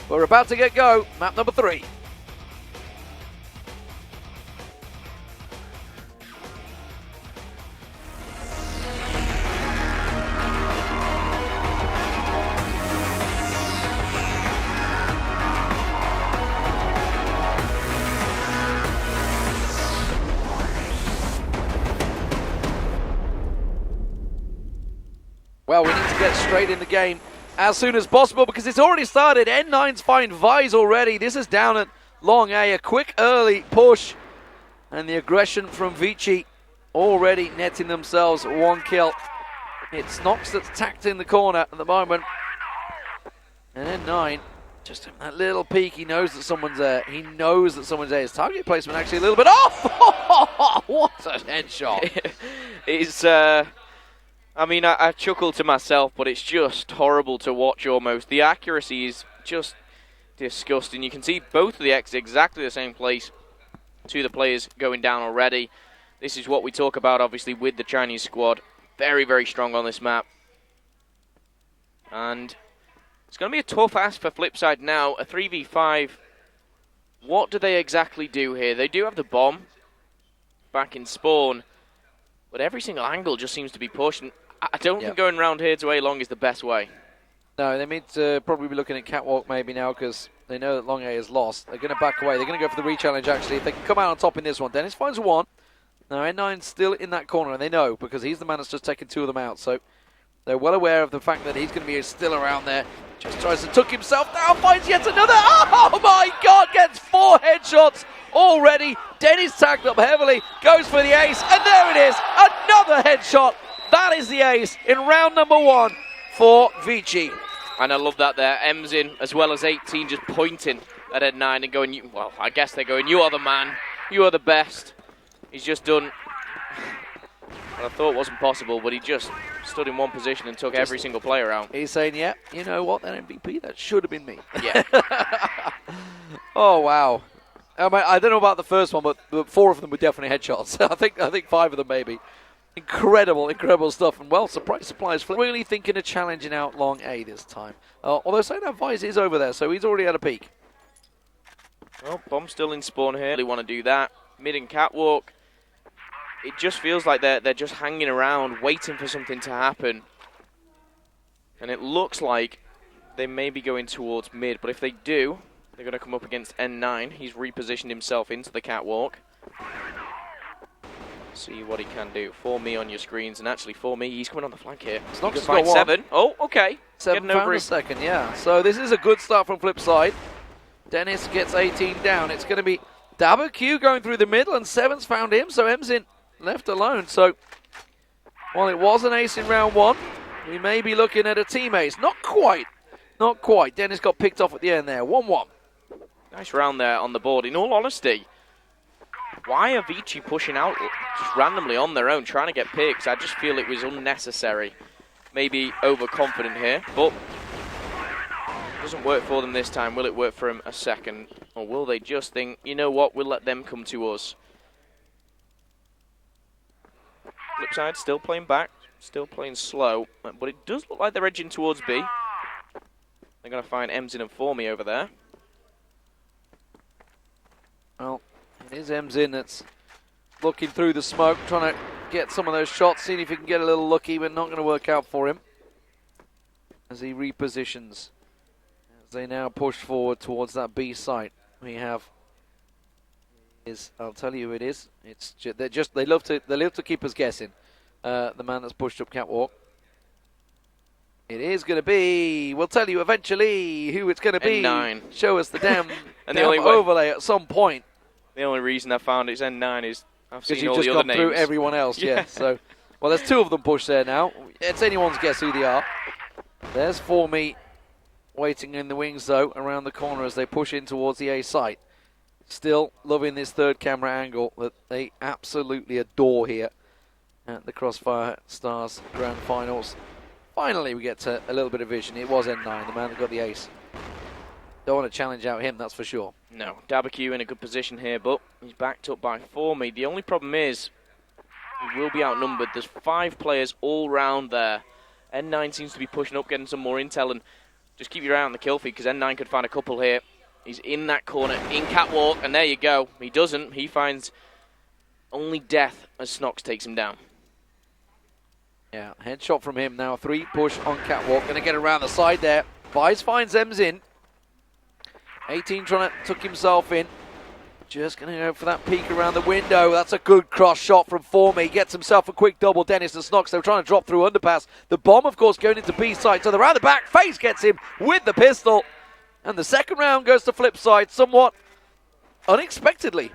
We're about to get go. Map number 3. Well, we need to get straight in the game as soon as possible because it's already started. N9's find THÜY's already. This is down at long A. A quick early push. And the aggression from Vici already netting themselves 1 kill. It's Nox that's tacked in the corner at the moment. And N9, just that little peek, he knows that someone's there. He knows that someone's there. His target placement actually a little bit off. What a headshot. It's... I mean, I chuckle to myself, but it's just horrible to watch almost. The accuracy is just disgusting. You can see both of the X exactly the same place. 2 of the players going down already. This is what we talk about, obviously, with the Chinese squad. Very, very strong on this map. And it's going to be a tough ask for Flipside now. A 3v5. What do they exactly do here? They do have the bomb back in spawn. But every single angle just seems to be pushed. And I don't think going around here to A long is the best way. No, they need to probably be looking at catwalk maybe now because they know that long A is lost. They're going to back away. They're going to go for the re-challenge actually. If they can come out on top in this one. Dennis finds 1. Now N9's still in that corner and they know because he's the man that's just taken 2 of them out. So they're well aware of the fact that he's going to be still around there. Just tries to tuck himself down, finds yet another. Oh my God, gets 4 headshots already. Dennis tagged up heavily, goes for the ace, and there it is, another headshot. That is the ace in round number 1 for Vici. And I love that there. M's in, as well as 18, just pointing at N9 and going, well, I guess they're going, you are the man, you are the best. He's just done what I thought wasn't possible, but he just stood in one position and took every single player out. He's saying, yeah, you know what, that MVP, that should have been me. Yeah. Oh, wow. I mean, I don't know about the first one, but 4 of them were definitely headshots. I think 5 of them maybe. Incredible stuff. And well, surprise, really thinking of challenging out long A this time. Although saying that THÜY is over there, so he's already had a peek. Well, bomb's still in spawn here. They want to do that. Mid and catwalk. It just feels like they're just hanging around, waiting for something to happen. And it looks like they may be going towards mid, but if they do, they're going to come up against N9. He's repositioned himself into the catwalk. See what he can do. For me on your screens, and actually for me, he's coming on the flank here. It's not find 7. Oh, okay. 7 found a second, yeah. So this is a good start from Flipside. Dennis gets 18 down. It's going to be ÞۙY going through the middle, and 7's found him, so M's in left alone. So, while it was an ace in round 1, we may be looking at a team ace. Not quite. Dennis got picked off at the end there. 1-1. Nice round there on the board. In all honesty, why are Vici pushing out just randomly on their own, trying to get picks? I just feel it was unnecessary. Maybe overconfident here, but it doesn't work for them this time. Will it work for him a second? Or will they just think, you know what, we'll let them come to us? Flipside still playing back, still playing slow, but it does look like they're edging towards B. They're going to find Mzin and For Me over there. Well, it is Mzin that's looking through the smoke, trying to get some of those shots, seeing if he can get a little lucky, but not going to work out for him as he repositions. As they now push forward towards that B site, we have I'll tell you who it is. It's they love to keep us guessing. The man that's pushed up catwalk. It is going to be. We'll tell you eventually who it's going to be. N9. Show us the damn, and damn overlay at some point. The only reason I found it's N9 is I've seen all you've the just other gone names. through everyone else. Yeah. So, well, there's 2 of them pushed there now. It's anyone's guess who they are. There's For Me waiting in the wings though, around the corner as they push in towards the A site. Still loving this 3rd camera angle that they absolutely adore here at the Crossfire Stars Grand Finals. Finally, we get to a little bit of vision. It was N9, the man that got the ace. Don't want to challenge out him, that's for sure. No, ÞۙY in a good position here, but he's backed up by For Me. The only problem is he will be outnumbered. There's 5 players all round there. N9 seems to be pushing up, getting some more intel, and Just keep your eye on the kill feed, because N9 could find a couple here. He's in that corner, in catwalk, and there you go. He doesn't. He finds only death as Snox takes him down. Yeah, headshot from him now. 3 push on catwalk. Going to get around the side there. ViciGaming finds Ems in. 18 trying to tuck himself in. Just going to go for that peek around the window. That's a good cross shot from THÄY. Gets himself a quick double. Dennis and Snox, they're trying to drop through underpass. The bomb, of course, going into B side. So they're around the back. FaZe gets him with the pistol. And the second round goes to Flipside somewhat unexpectedly.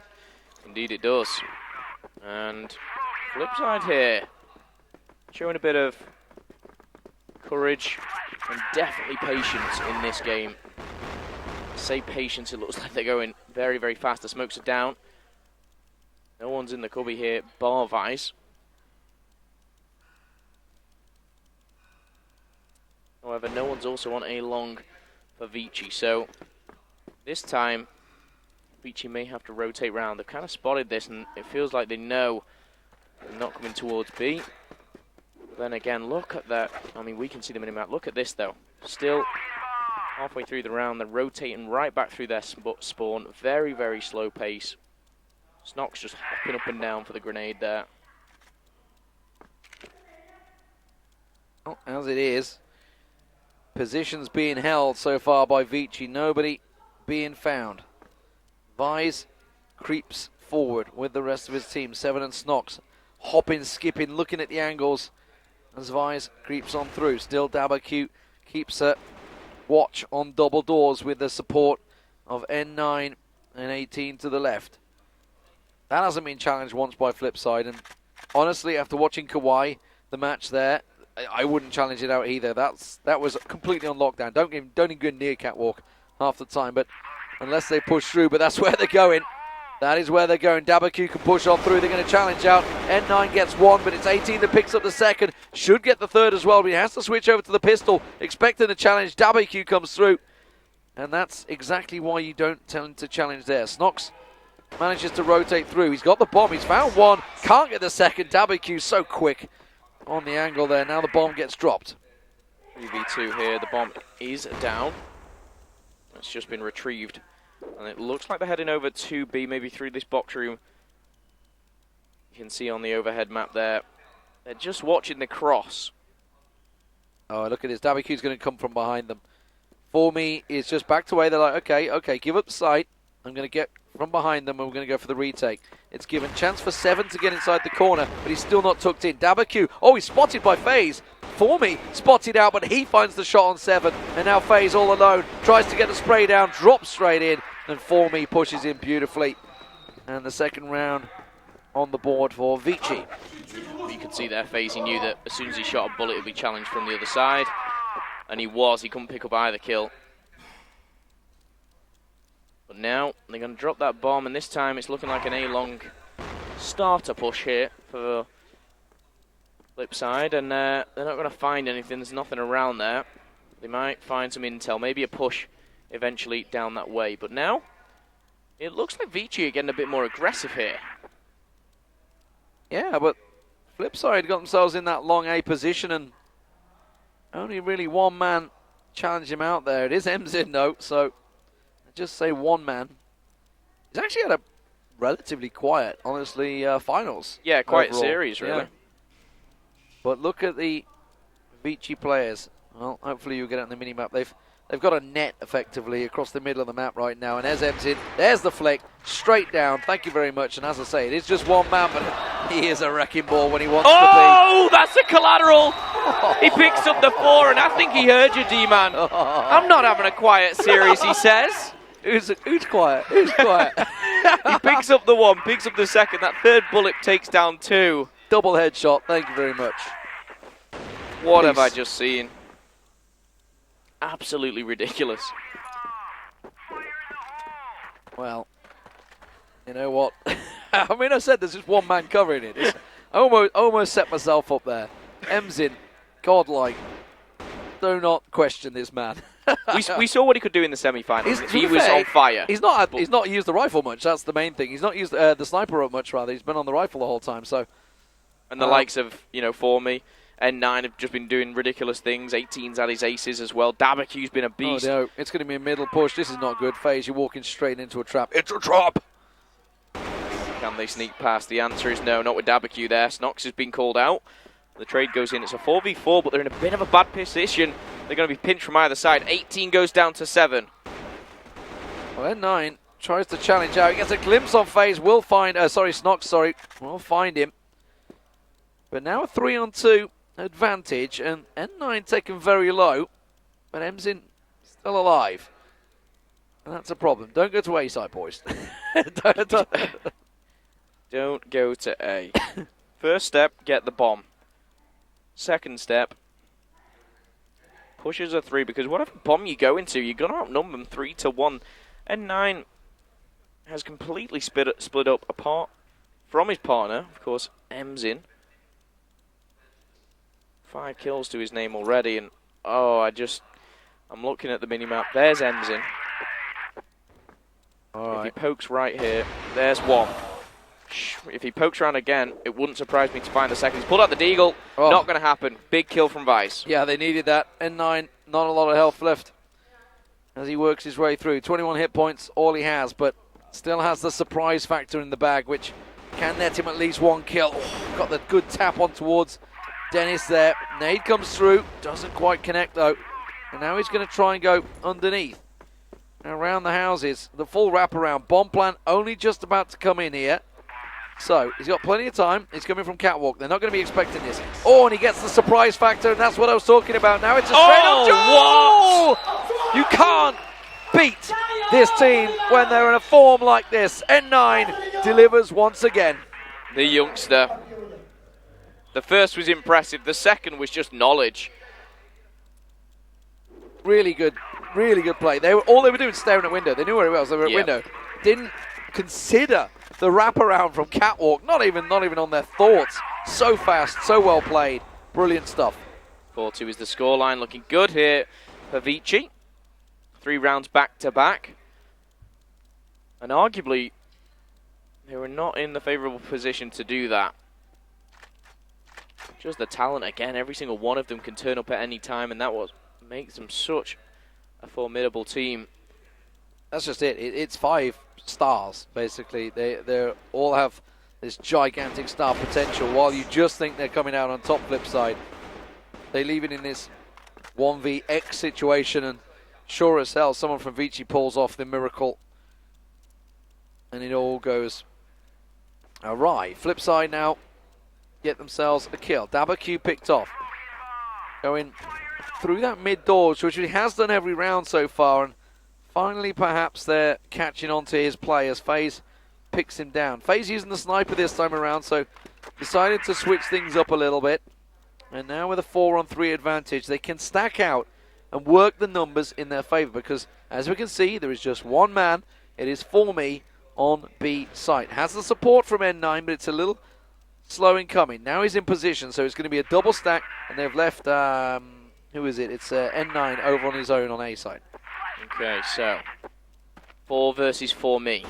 Indeed it does. And Flipside here, showing a bit of courage and definitely patience in this game. I say patience, it looks like they're going very, very fast. The smokes are down. No one's in the cubby here, bar ViciGaming. However, no one's also on A long for Vici, so this time Vici may have to rotate round. They've kind of spotted this, and it feels like they know they're not coming towards B. But then again, look at that. I mean, we can see the minimap. Look at this, though. Still halfway through the round, they're rotating right back through their spawn. Very, very slow pace. Snox just hopping up and down for the grenade there. Well, as it is, positions being held so far by Vici. Nobody being found. ViciGaming creeps forward with the rest of his team. Seven and Snox hopping, skipping, looking at the angles as ViciGaming creeps on through. Still THÄY keeps a watch on double doors with the support of N9 and 18 to the left. That hasn't been challenged once by Flipside, and honestly, after watching THÄY, the match there, I wouldn't challenge it out either. That was completely on lockdown. Don't even go near catwalk half the time, but unless they push through, but that's where they're going. That is where they're going. THÄY can push on through. They're going to challenge out. N9 gets one, but it's 18 that picks up the second. Should get the third as well, but he has to switch over to the pistol, expecting a challenge. THÄY comes through, and that's exactly why you don't tell him to challenge there. Snox manages to rotate through. He's got the bomb. He's found one. Can't get the second. THÄY so quick on the angle there. Now the bomb gets dropped. 3v2 here. The bomb is down. It's just been retrieved. And it looks like they're heading over to B, maybe through this box room. You can see on the overhead map there. They're just watching the cross. Oh, look at this. THÄY's going to come from behind them. THÄY is just backed away. They're like, okay, give up the sight. I'm going to get from behind them, and we're going to go for the retake. It's given chance for Seven to get inside the corner, but he's still not tucked in. THÄY, oh, he's spotted by FaZe. THÄY spotted out, but he finds the shot on Seven, and now FaZe all alone. Tries to get the spray down, drops straight in, and THÄY pushes in beautifully. And the second round on the board for Vici. You can see there, FaZe, he knew that as soon as he shot a bullet, it would be challenged from the other side. And he couldn't pick up either kill. But now they're going to drop that bomb, and this time it's looking like an A-long starter push here for Flipside, and they're not going to find anything. There's nothing around there. They might find some intel, maybe a push eventually down that way. But now it looks like Vici are getting a bit more aggressive here. Yeah, but Flipside got themselves in that long A position, and only really one man challenged him out there. It is MZin though, so just say one man. He's actually had a relatively quiet, honestly, finals. Yeah, quiet overall. series, really. Yeah. But look at the Vici players. Well, hopefully you'll get it on the mini-map. They've got a net, effectively, across the middle of the map right now. And there's MZin. There's the flick. Straight down. Thank you very much. And as I say, it is just one man, but he is a wrecking ball when he wants to be. Oh, that's a collateral. He picks up the 4, and I think he heard you, D-Man. I'm not having a quiet series, he says. Who's quiet? Who's quiet? He picks up the 1, picks up the second. That third bullet takes down 2. Double headshot. Thank you very much. What have I just seen? Absolutely ridiculous. Well, you know what? I mean, I said there's just one man covering it. I almost set myself up there. MZin, godlike. Do not question this man. we saw what he could do in the semi-finals. He was on fire. He's not used the rifle much. That's the main thing. He's not used the sniper up much, rather. He's been on the rifle the whole time. So, and the likes of THÄY. N9 have just been doing ridiculous things. 18's had his aces as well. ďaby'Q's been a beast. Oh no, it's going to be a middle push. This is not good. FaZe, you're walking straight into a trap. It's a trap! Can they sneak past? The answer is no, not with ďaby'Q there. Snox has been called out. The trade goes in. It's a 4v4, but they're in a bit of a bad position. They're going to be pinched from either side. 18 goes down to 7. Well, N9 tries to challenge out. He gets a glimpse on FaZe. Will find... Snox. We'll find him. But now a 3-on-2 advantage, and N9 taken very low, but emZint still alive. And that's a problem. Don't go to A side, boys. Don't go to A. First step, get the bomb. Second step, pushes a 3, because whatever bomb you go into, you're going to outnumber them 3-1. N9 has completely split up apart from his partner, of course, emZint. 5 kills to his name already, and I'm looking at the minimap. There's emZint. If he pokes right here, there's 1. If he pokes around again, it wouldn't surprise me to find the second. He's pulled out the deagle. Oh. Not going to happen. Big kill from Vice. Yeah, they needed that. N9, not a lot of health left as he works his way through. 21 hit points, all he has, but still has the surprise factor in the bag, which can net him at least 1 kill. Oh, got the good tap on towards Dennis there. Nade comes through, doesn't quite connect though. And now he's going to try and go underneath. Around the houses, the full wraparound. Bomb plant only just about to come in here. So, he's got plenty of time. He's coming from catwalk. They're not going to be expecting this. Oh, and he gets the surprise factor, and that's what I was talking about. Now it's a straight-up what? You can't beat this team when they're in a form like this. N9 delivers once again. The youngster. The first was impressive. The second was just knowledge. Really good play. All they were doing was staring at window. They knew where it was. They were at window. Didn't consider the wraparound from catwalk. Not even on their thoughts. So fast, so well played. Brilliant stuff. 4-2 is the scoreline. Looking good here for Vici. 3 rounds back to back. And arguably, they were not in the favourable position to do that. Just the talent again. Every single one of them can turn up at any time, and that makes them such a formidable team. That's just it. It's 5 stars, basically. They all have this gigantic star potential. While you just think they're coming out on top, flip side, they leave it in this 1vX situation, and sure as hell, someone from Vici pulls off the miracle, and it all goes awry. Flip side now get themselves a kill. ďaby'Q picked off. Going through that mid doors, which he has done every round so far, and finally perhaps they're catching on to his play as FaZe picks him down. FaZe using the sniper this time around, so decided to switch things up a little bit. And now with a 4-on-3 advantage, they can stack out and work the numbers in their favour, because as we can see, there is just one man. It is ForMe on B site. Has the support from N9, but it's a little slow in coming. Now he's in position, so it's going to be a double stack, and they've left, who is it? It's N9 over on his own on A side. Okay, so 4 versus ForMe.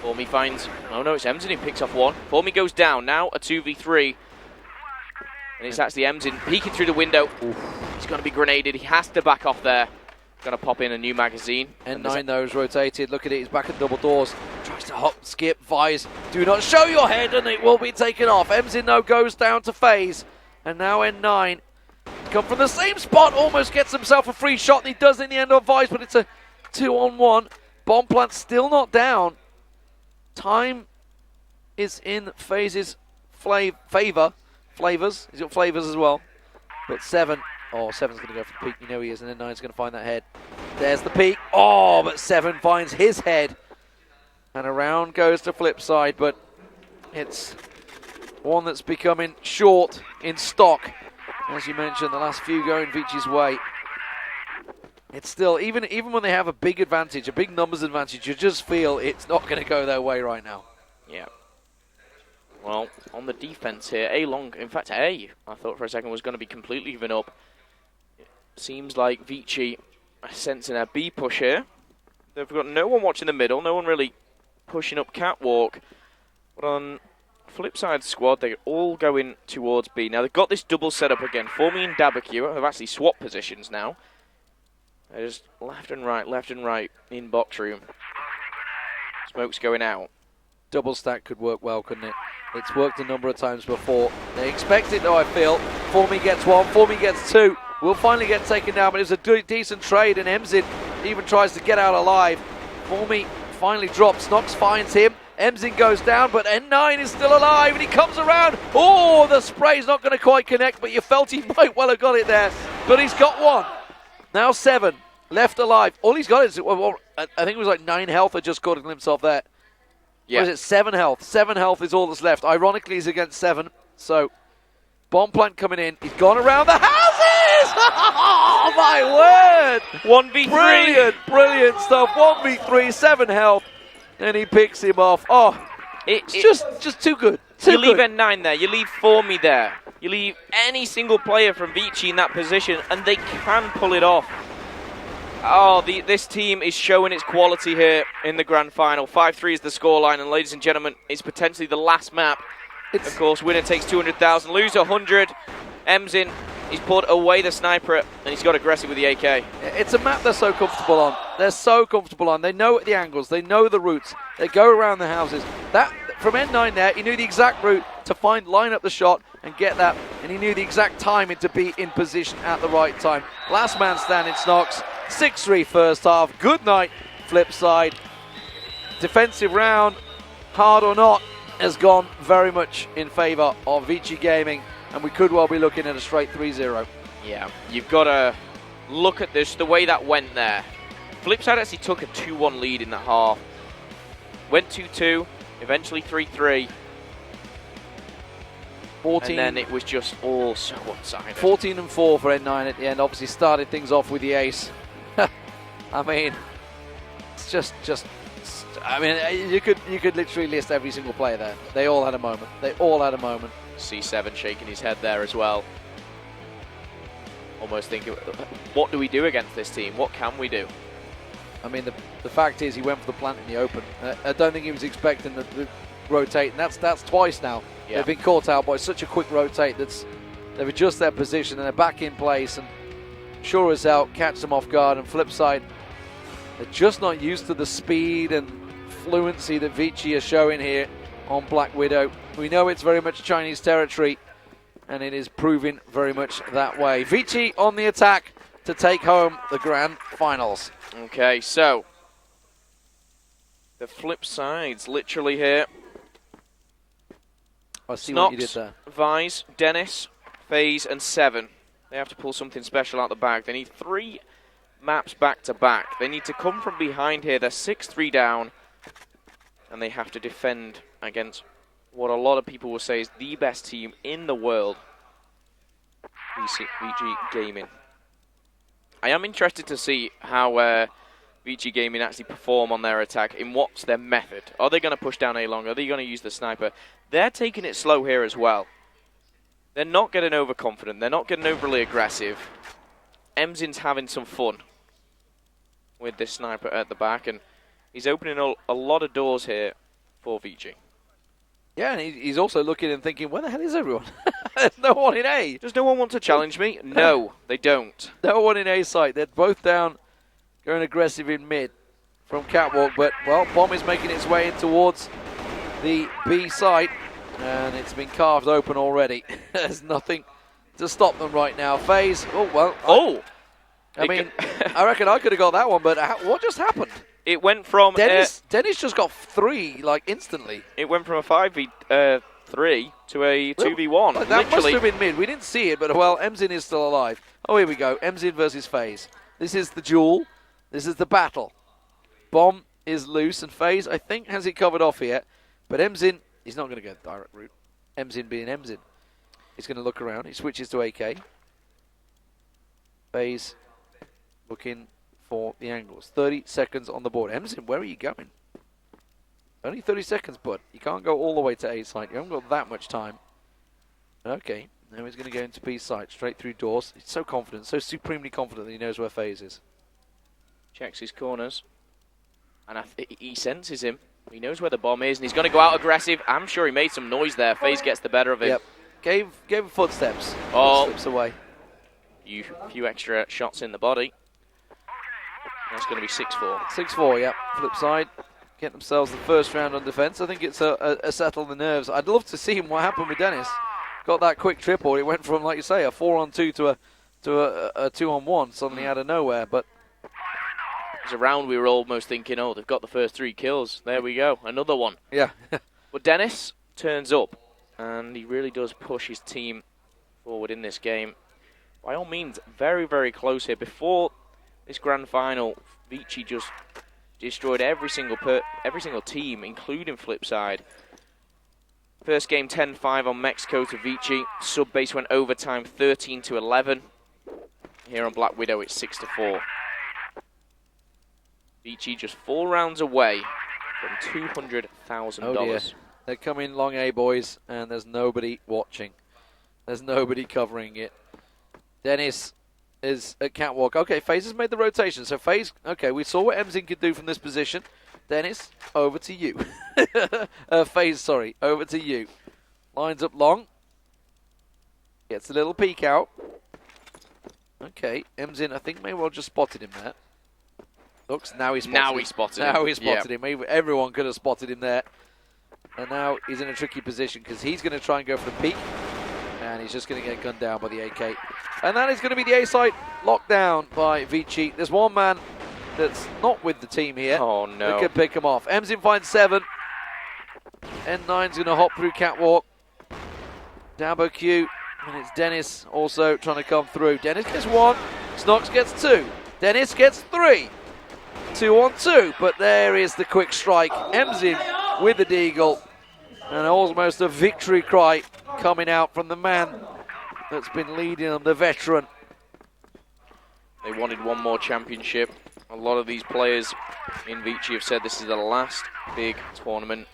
ForMe finds, oh no, it's emZint who picks off 1. ForMe goes down, now a 2v3. And it's actually emZint peeking through the window. Oof. He's going to be grenaded. He has to back off there. Going to pop in a new magazine. N9 though is rotated. Look at it. He's back at double doors. Tries to hop, skip, Vice. Do not show your head, and it will be taken off. emZint though goes down to FaZe. And now N9 come from the same spot. Almost gets himself a free shot. And he does in the end on Vice, but it's a 2-on-1. Bomb plant still not down. Time is in FaZe's favour. Flavors. He's got flavors as well. But 7. Oh, 7's going to go for the peak. You know he is. And then 9's going to find that head. There's the peak. Oh, but 7 finds his head. And around goes to flip side. But it's one that's becoming short in stock. As you mentioned, the last few going Vici's way. It's still, even when they have a big advantage, a big numbers advantage, you just feel it's not going to go their way right now. Yeah. Well, on the defense here, A-Long, in fact, I thought for a second was going to be completely given up. It seems like Vici are sensing a B push here. They've got no one watching the middle, no one really pushing up catwalk. But on Flipside squad, they're all going towards B. Now, they've got this double setup again. Formy and ďabyQ have actually swapped positions now. They're just left and right in box room. Smoke's going out. Double stack could work well, couldn't it? It's worked a number of times before. They expect it, though, I feel. Formy gets one, Formy gets two. Will finally get taken down, but it was a decent trade, and MZin even tries to get out alive. Formy finally drops. Nox finds him. MZin goes down, but N9 is still alive, and he comes around. Oh, the spray's not going to quite connect, but you felt he might well have got it there. But he's got one. Now 7 left alive. All he's got is, well, I think it was like 9 health. I just caught a glimpse of that. Yeah. Or is it 7 health? 7 health is all that's left. Ironically, he's against 7. So, bomb plant coming in. He's gone around the houses! Oh, my word! 1v3. Brilliant, brilliant stuff. 1v3, 7 health. And he picks him off. Oh, it's just too good. You leave N9 there. You leave Formy there. You leave any single player from Vici in that position, and they can pull it off. Oh, this team is showing its quality here in the grand final. 5-3 is the scoreline, and ladies and gentlemen, it's potentially the last map. Of course, winner takes 200,000, loser 100. MZin, he's put away the sniper, and he's got aggressive with the AK. It's a map they're so comfortable on. They're so comfortable on. They know the angles. They know the routes. They go around the houses. That from N9 there, he knew the exact route to line up the shot and get that, and he knew the exact timing to be in position at the right time. Last man standing, Snox. 6-3 first half. Good night, Flipside. Defensive round, hard or not, has gone very much in favour of ViciGaming, and we could well be looking at a straight 3-0. Yeah, you've got to look at this, the way that went there. Flipside actually took a 2-1 lead in the half. Went 2-2, eventually 3-3. 14, and then it was just all so one-sided. 14-4 for N9 at the end. Obviously started things off with the ace. I mean, it's just. I mean, you could literally list every single player there. They all had a moment. They all had a moment. C7 shaking his head there as well. Almost thinking, what do we do against this team? What can we do? I mean, the fact is he went for the plant in the open. I don't think he was expecting the rotate, and that's twice now. Yeah. They've been caught out by such a quick rotate they've adjusted their position and they're back in place, and sure as hell catch them off guard. And Flipside, they're just not used to the speed and fluency that Vici are showing here on Black Widow. We know it's very much Chinese territory, and it is proving very much that way. Vici on the attack to take home the grand finals. Okay, so the Flipside's literally here. I see Snox, what you did there. Vise, Dennis, FaZe, and 7. They have to pull something special out the bag. They need 3 maps back-to-back. They need to come from behind here. They're 6-3 down, and they have to defend against what a lot of people will say is the best team in the world, ViciGaming. I am interested to see how ViciGaming actually perform on their attack. In what's their method? Are they going to push down A long? Are they going to use the sniper? They're taking it slow here as well. They're not getting overconfident. They're not getting overly aggressive. MZin's having some fun with this sniper at the back, and he's opening a lot of doors here for Vici. Yeah, and he's also looking and thinking, where the hell is everyone? There's no one in A. Does no one want to challenge me? No, they don't. No one in A site. They're both down, going aggressive in mid from Catwalk, but, well, bomb is making its way in towards the B site, and it's been carved open already. There's nothing to stop them right now. FaZe, oh, well. Oh! I mean, I reckon I could have got that one, but what just happened? It went from... Dennis just got 3, like, instantly. It went from a 5v3 to a 2v1. Like, that must have been mid. We didn't see it, but, well, MZin is still alive. Oh, here we go. MZin versus FaZe. This is the duel. This is the battle. Bomb is loose, and FaZe, I think, has it covered off here. But MZin, he's not going to go the direct route. MZin being MZin. He's going to look around. He switches to AK. FaZe looking for the angles. 30 seconds on the board. MZin, where are you going? Only 30 seconds, bud. You can't go all the way to A site. You haven't got that much time. Okay. Now he's going to go into B site. Straight through doors. He's so confident. So supremely confident that he knows where FaZe is. Checks his corners. And he senses him. He knows where the bomb is, and he's going to go out aggressive. I'm sure he made some noise there. FaZe gets the better of him. Yep. Gave him footsteps. Oh. Footsteps away. A few extra shots in the body. That's going to be 6-4. 6-4, yeah. Flip side. Get themselves the first round on defense. I think it's a settle the nerves. I'd love to see him what happened with Dennis. Got that quick triple. It went from, like you say, a 4-on-2 to a 2-on-1 suddenly out of nowhere. But it was a round we were almost thinking, oh, they've got the first 3 kills. There we go. Another one. Yeah. But Dennis turns up, and he really does push his team forward in this game. By all means, very, very close here. Before this grand final, ViciGaming just destroyed every single team, including Flipside. First game 10-5 on Mexico to ViciGaming. Sub-base went overtime 13-11. Here on Black Widow, it's 6-4. ViciGaming just 4 rounds away from $200,000. Oh dear. They're coming long A, boys, and there's nobody watching. There's nobody covering it. Dennis is at catwalk. Okay, FaZe has made the rotation. So FaZe, okay, we saw what MZin could do from this position. Dennis, over to you. FaZe, sorry, over to you. Lines up long. Gets a little peek out. Okay, MZin, I think may well just spotted him there. Looks, now he's spotted him. Now he spotted him. Everyone could have spotted him there. And now he's in a tricky position because he's going to try and go for the peek. And he's just going to get gunned down by the AK. And that is going to be the A site locked down by ViciGaming. There's one man that's not with the team here. Oh, no. That could pick him off. MZin finds 7. N9's going to hop through catwalk. Đảo, and it's Dennis also trying to come through. Dennis gets 1. Snox gets 2. Dennis gets 3. 2-on-2. But there is the quick strike. MZin with the deagle. And almost a victory cry coming out from the man that's been leading them, the veteran. They wanted one more championship. A lot of these players in ViciGaming have said this is the last big tournament.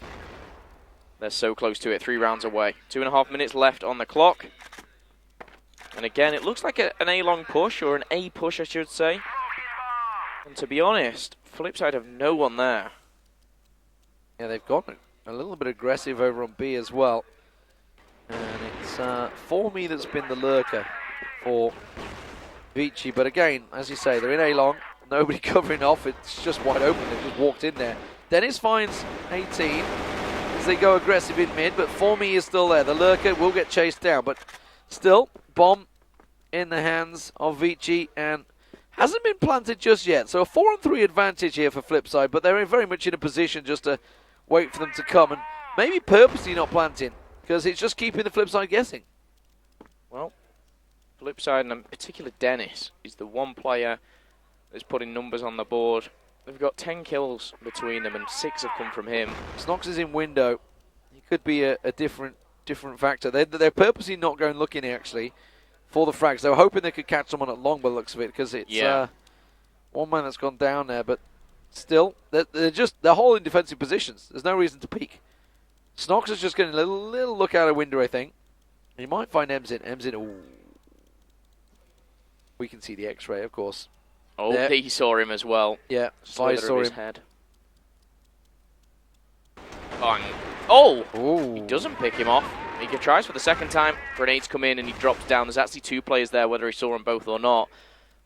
They're so close to it, 3 rounds away. 2.5 minutes left on the clock. And again, it looks like an A-long push, or an A push, I should say. And to be honest, Flipside have no one there. Yeah, they've gotten a little bit aggressive over on B as well. And it's for me that's been the lurker for ViciGaming. But again, as you say, they're in A-long. Nobody covering off. It's just wide open. They've just walked in there. Dennis finds 18 as they go aggressive in mid. But for me is still there. The lurker will get chased down. But still, bomb in the hands of ViciGaming. And hasn't been planted just yet. So a 4-on-3 advantage here for Flipside. But they're very much in a position just to wait for them to come. And maybe purposely not planting, because it's just keeping the Flipside guessing. Well, Flipside, and in particular Dennis, is the one player that's putting numbers on the board. They've got 10 kills between them, and 6 have come from him. Snox is in window. He could be a different factor. They're purposely not going looking here, actually, for the frags. They were hoping they could catch someone at long by the looks of it, because it's one man that's gone down there. But still, they're holding defensive positions. There's no reason to peek. Snox is just getting a little look out a window, I think. You might find MZin. Ooh. We can see the X-ray, of course. Oh, there. He saw him as well. Yeah, I saw him. Head. Bang. Oh! Ooh. He doesn't pick him off. He tries for the second time. Grenades come in and he drops down. There's actually 2 players there, whether he saw them both or not.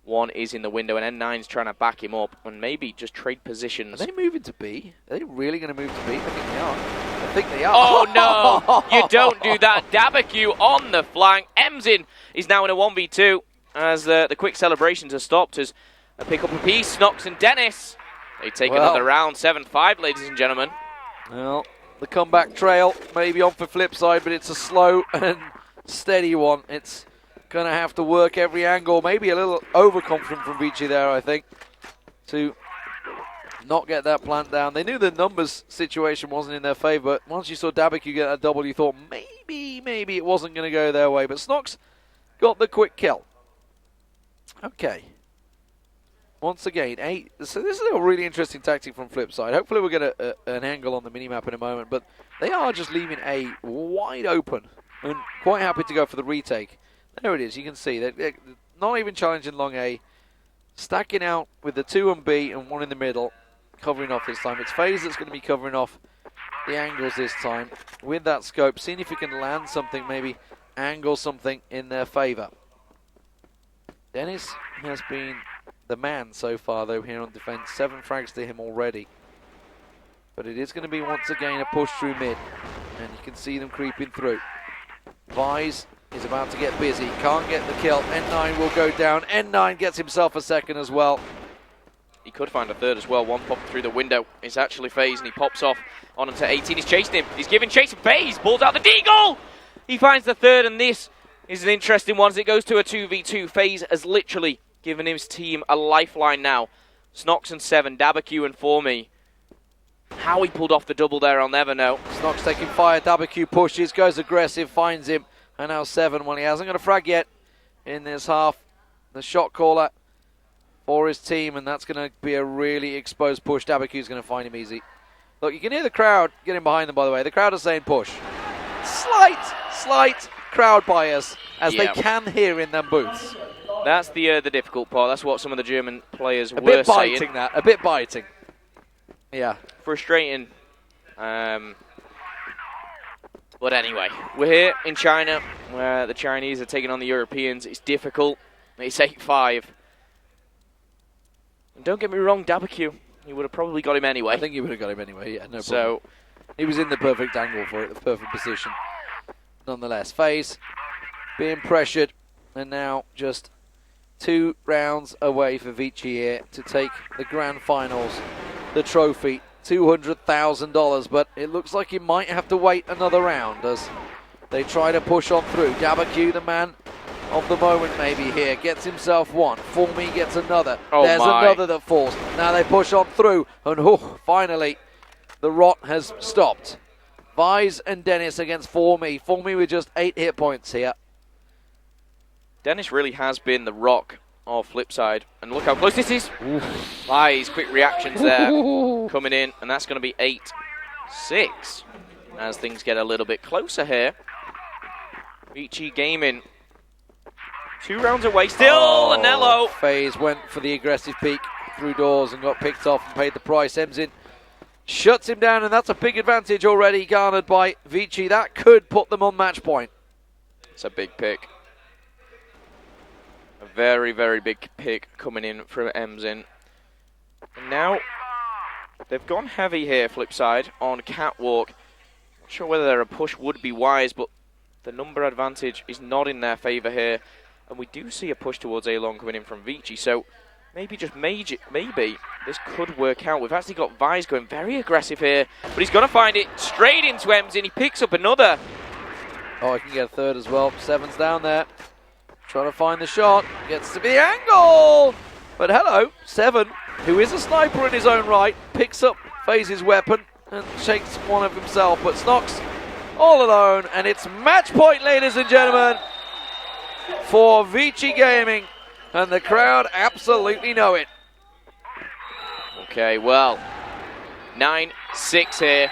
One is in the window, and N9's trying to back him up and maybe just trade positions. Are they moving to B? Are they really going to move to B? I think they are. Oh, no! You don't do that. Þ봬Y on the flank. MZin is now in a 1v2 as the quick celebrations are stopped as a pick up a piece. Snox and Dennis. They take another round. 7-5, ladies and gentlemen. Well, the comeback trail may be on for Flipside, but it's a slow and steady one. It's going to have to work every angle. Maybe a little overconfident from ViciGaming there, I think, to not get that plant down. They knew the numbers situation wasn't in their favor. Once you saw Þ봬Y get that double, you thought maybe it wasn't going to go their way. But Snox got the quick kill. Okay. Once again, so this is a really interesting tactic from Flipside. Hopefully we'll get an angle on the minimap in a moment. But they are just leaving A wide open and quite happy to go for the retake. There it is. You can see they're not even challenging long A. Stacking out with the 2 on B and 1 in the middle. covering off this time. It's THØY's that's going to be covering off the angles this time with that scope, seeing if he can land something, maybe angle something in their favour. Dennis has been the man so far, though, here on defence. 7 frags to him already. But it is going to be, once again, a push through mid. And you can see them creeping through. THÜY's is about to get busy. Can't get the kill. N9 will go down. N9 gets himself a second as well. He could find a third as well. One pop through the window. It's actually THØY's, and he pops off on into 18. He's chasing him. He's giving chase to THØY's. Balls out the D-goal! He finds the third, and this is an interesting one as it goes to a 2v2. THØY's has literally given his team a lifeline now. Snox and 7, ďabyQ and THÜY. How he pulled off the double there, I'll never know. Snox taking fire. ďabyQ pushes, goes aggressive, finds him. And now 7, well, he hasn't got a frag yet in this half. The shot caller for his team, and that's going to be a really exposed push. ďabyQ's going to find him easy. Look, you can hear the crowd getting behind them, by the way. The crowd are saying push. Slight crowd bias, as they can hear in them booths. That's the difficult part. That's what some of the German players were saying. A bit biting, that. A bit biting. Yeah. Frustrating. But anyway, we're here in China, where the Chinese are taking on the Europeans. It's difficult. It's 8-5. And don't get me wrong, ďabyQ, he would have probably got him anyway. I think he would have got him anyway, yeah, no problem. So, he was in the perfect angle for it, the perfect position. Nonetheless, THØY's being pressured, and now just 2 rounds away for Vici here to take the grand finals, the trophy, $200,000, but it looks like he might have to wait another round as they try to push on through. ďabyQ, the man of the moment maybe here, gets himself one. THÜY gets another. There's another that falls. Now they push on through, and finally the rot has stopped. THÜY's and Dennis against THÜY. THÜY with just 8 hit points here. Dennis really has been the rock of Flipside, and look how close this is. THÜY's quick reactions there coming in, and that's going to be 8-6 as things get a little bit closer here. ViciGaming 2 rounds away still. Anello. THØY's went for the aggressive peek through doors and got picked off and paid the price. Emzin shuts him down, and that's a big advantage already garnered by Vici. That could put them on match point. It's a big pick. A very, very big pick coming in from Emzin. And now they've gone heavy here, Flipside, on Catwalk. Not sure whether a push would be wise, but the number advantage is not in their favour here. And we do see a push towards A-Long coming in from Vici, so maybe, just maybe, this could work out. We've actually got THÜY's going very aggressive here, but he's going to find it straight into Emzin. He picks up another. Oh, I can get a third as well. 7's down there. Trying to find the shot. Gets to be the angle! But hello, 7, who is a sniper in his own right, picks up THØY's weapon and shakes one of himself. But Snox all alone, and it's match point, ladies and gentlemen, for ViciGaming, and the crowd absolutely know it. Okay, well, 9-6 here.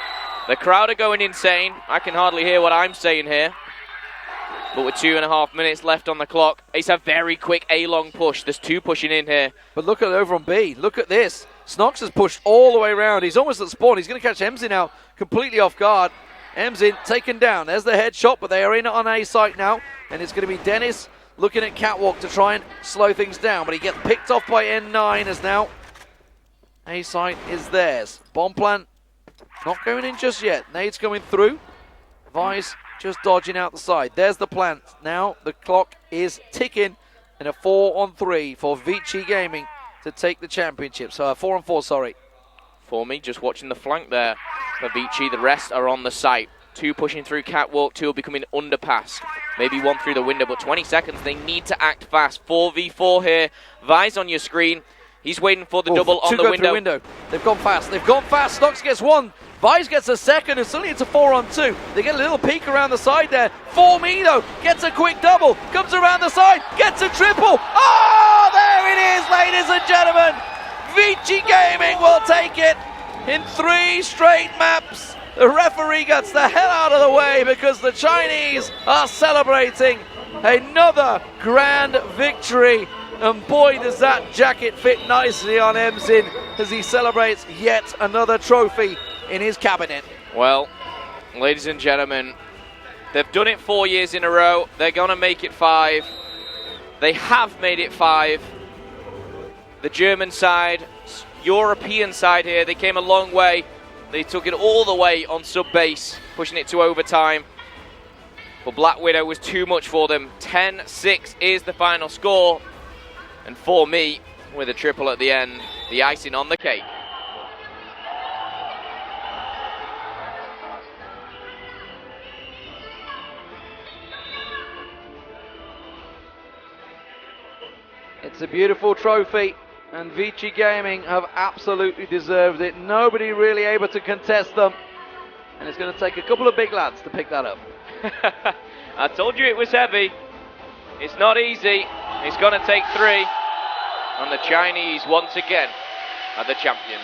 The crowd are going insane. I can hardly hear what I'm saying here. But with 2.5 minutes left on the clock, it's a very quick A-Long push. There's 2 pushing in here. But look at over on B. Look at this. Snox has pushed all the way around. He's almost at spawn. He's going to catch Emzin now, completely off guard. Emzin taken down. There's the headshot, but they are in on A site now. And it's going to be Dennis looking at Catwalk to try and slow things down. But he gets picked off by N9 as now A site is theirs. Bomb plant not going in just yet. Nade's coming through. Vice just dodging out the side. There's the plant. Now the clock is ticking, and a 4-on-3 for ViciGaming to take the championship. So a 4-on-4, sorry. THÜY just watching the flank there for Vici. The rest are on the site. 2 pushing through Catwalk, 2 will be coming underpass. Maybe 1 through the window, but 20 seconds. They need to act fast. 4v4 here. Vi's on your screen. He's waiting for the double on the window. They've gone fast. They've gone fast. Snox gets 1. ViciGaming gets a second, and suddenly it's a 4-on-2. They get a little peek around the side there. THÜY, though, gets a quick double. Comes around the side. Gets a triple. Oh, there it is, ladies and gentlemen. ViciGaming will take it in 3 straight maps. The referee gets the hell out of the way because the Chinese are celebrating another grand victory And boy, does that jacket fit nicely on Emzin as he celebrates yet another trophy in his cabinet. Well, ladies and gentlemen, they've done it 4 years in a row. They're going to make it 5. They have made it 5. The German side, European side here, they came a long way. They took it all the way on sub-base, pushing it to overtime. But Black Widow was too much for them. 10-6 is the final score. And for me, with a triple at the end, the icing on the cake. It's a beautiful trophy, and ViciGaming have absolutely deserved it. Nobody really able to contest them, and it's going to take a couple of big lads to pick that up. I told you it was heavy. It's not easy. It's going to take 3. And the Chinese, once again, are the champions.